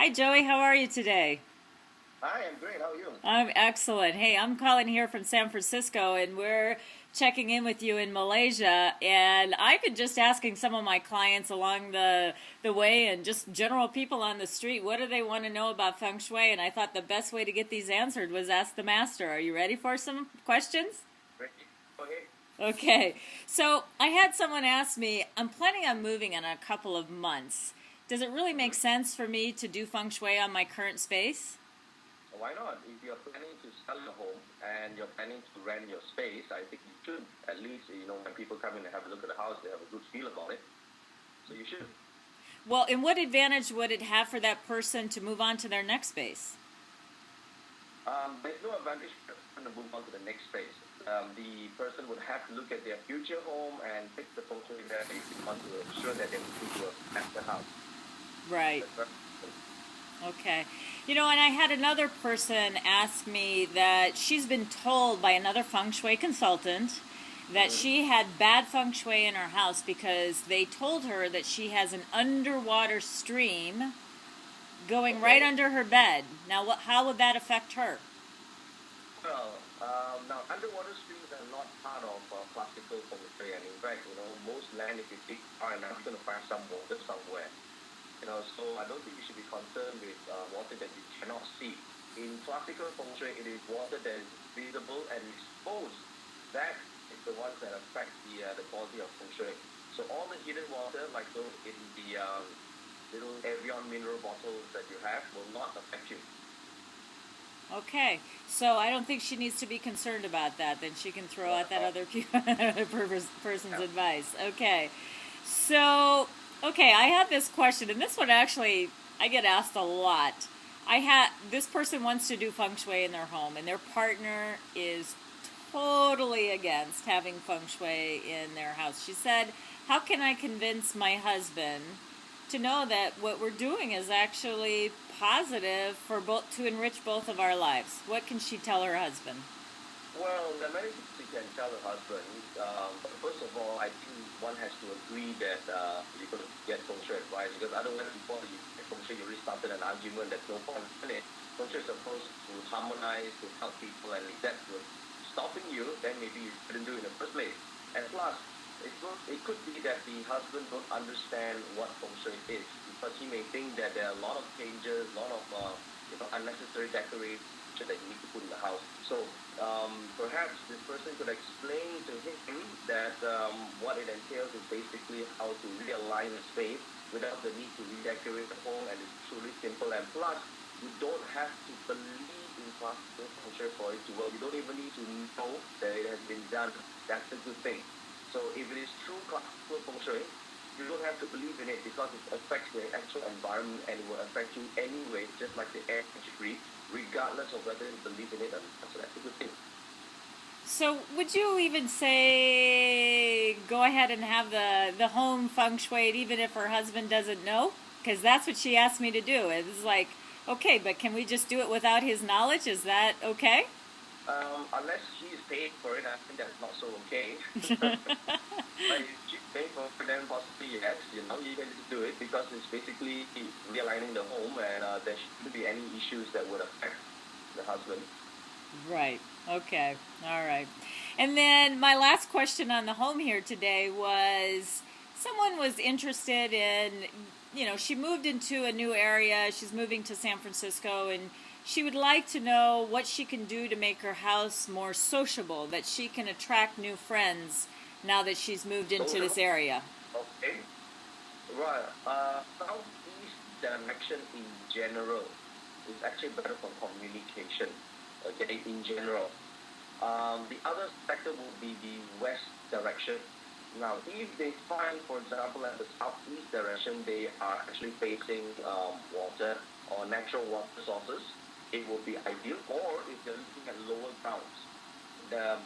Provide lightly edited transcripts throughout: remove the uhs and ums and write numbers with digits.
Hi, Joey. How are you today? Hi, I'm great. How are you? I'm excellent. Hey, I'm calling here from San Francisco, and we're checking in with you in Malaysia. And I've been just asking some of my clients along the way, and just general people on the street, what do they want to know about Feng Shui? And I thought the best way to get these answered was ask the master. Are you ready for some questions? Great. Okay. Okay. So I had someone ask me, I'm planning on moving in a couple of months. Does it really make sense for me to do Feng Shui on my current space? Why not? If you're planning to sell your home and you're planning to rent your space, I think you should. At least, when people come in and have a look at the house, they have a good feel about it. So you should. Well, and what advantage would it have for that person to move on to their next space? There's no advantage for them to move on to the next phase. The person would have to look at their future home and fix the feng shui there if they want to ensure that they move to a better house. Right. That's right. Okay. And I had another person ask me that she's been told by another Feng Shui consultant that she had bad Feng Shui in her house because they told her that she has an underwater stream going right Okay. under her bed. Now, how would that affect her? Well, now underwater streams are not part of classical feng shui, and in fact, most land, if you dig far enough, you're going to find some water somewhere. So I don't think you should be concerned with water that you cannot see. In classical feng shui, it is water that is visible and exposed. That is the ones that affect the quality of feng shui. So all the hidden water, like those in the little Evian mineral bottles that you have, will not affect you. Okay, so I don't think she needs to be concerned about that. Then she can throw Not out at that all. other person's Yeah. advice. Okay, so I have this question, and this one actually I get asked a lot. I had this person wants to do feng shui in their home, and their partner is totally against having feng shui in their house. She said, "How can I convince my husband to know that what we're doing is actually positive for both to enrich both of our lives?" What can she tell her husband? Well, there are many things you can tell a husband. But first of all, I think one has to agree that you're going to get feng shui advice, because otherwise, before you get feng shui, you already started an argument. There's no point in it. Feng shui is supposed to harmonize, to help people, and if that's what's stopping you, then maybe you shouldn't do it in the first place. And plus, it could be that the husband don't understand what feng shui is, because he may think that there are a lot of changes, a lot of unnecessary decoration that you need to put in the house. So perhaps this person could explain to him that what it entails is basically how to realign the space without the need to redecorate the home, and it's truly simple. And plus, you don't have to believe in classical feng shui for it to work. You don't even need to know that it has been done. That's a good thing. So if it is true classical feng shui, you don't have to believe in it, because it affects the actual environment and it will affect you anyway, just like the air that you breathe, regardless of whether you believe in it or not. So that's a good thing. So would you even say go ahead and have the home feng shui even if her husband doesn't know? Because that's what she asked me to do. It was like, okay, but can we just do it without his knowledge? Is that okay? Unless she's paying for it, I think that's not so okay. But if she's paying for it, then possibly yes, you can just do it, because it's basically realigning the home, and there shouldn't be any issues that would affect the husband. Right. Okay. All right. And then my last question on the home here today was someone was interested in, she moved into a new area. She's moving to San Francisco, and she would like to know what she can do to make her house more sociable, that she can attract new friends now that she's moved into Social. this area. Okay. Right. Southeast direction in general is actually better for communication. Okay, in general. The other sector will be the west direction. Now, if they find, for example, at the southeast direction, they are actually facing water or natural water sources, it will be ideal. Or if they're looking at lower grounds,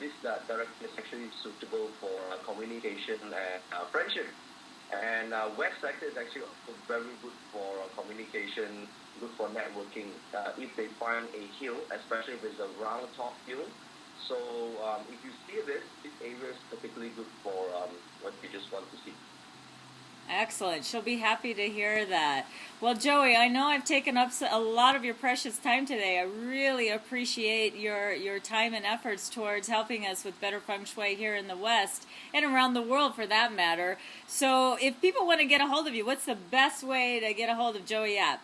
this direction is actually suitable for communication and friendship. And web sector is actually also very good for communication, good for networking. If they find a hill, especially if it's a round top hill. So if you see this area is particularly good for what you just want to see. Excellent. She'll be happy to hear that. Well, Joey, I know I've taken up a lot of your precious time today. I really appreciate your time and efforts towards helping us with better feng shui here in the West and around the world for that matter. So if people want to get a hold of you, what's the best way to get a hold of Joey Yap?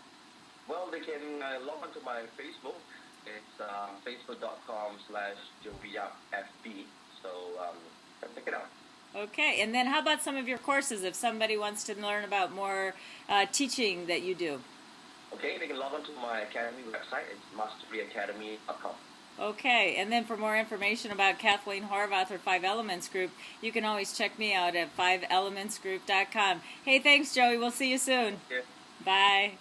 Well, they can log on to my Facebook. It's facebook.com/JoeyYapFB. So check it out. Okay, and then how about some of your courses if somebody wants to learn about more teaching that you do? Okay, they can log on to my academy website. It's masteryacademy.com. Okay, and then for more information about Kathleen Horvath or Five Elements Group, you can always check me out at 5elementsgroup.com. Hey, thanks, Joey. We'll see you soon. Yeah. Bye.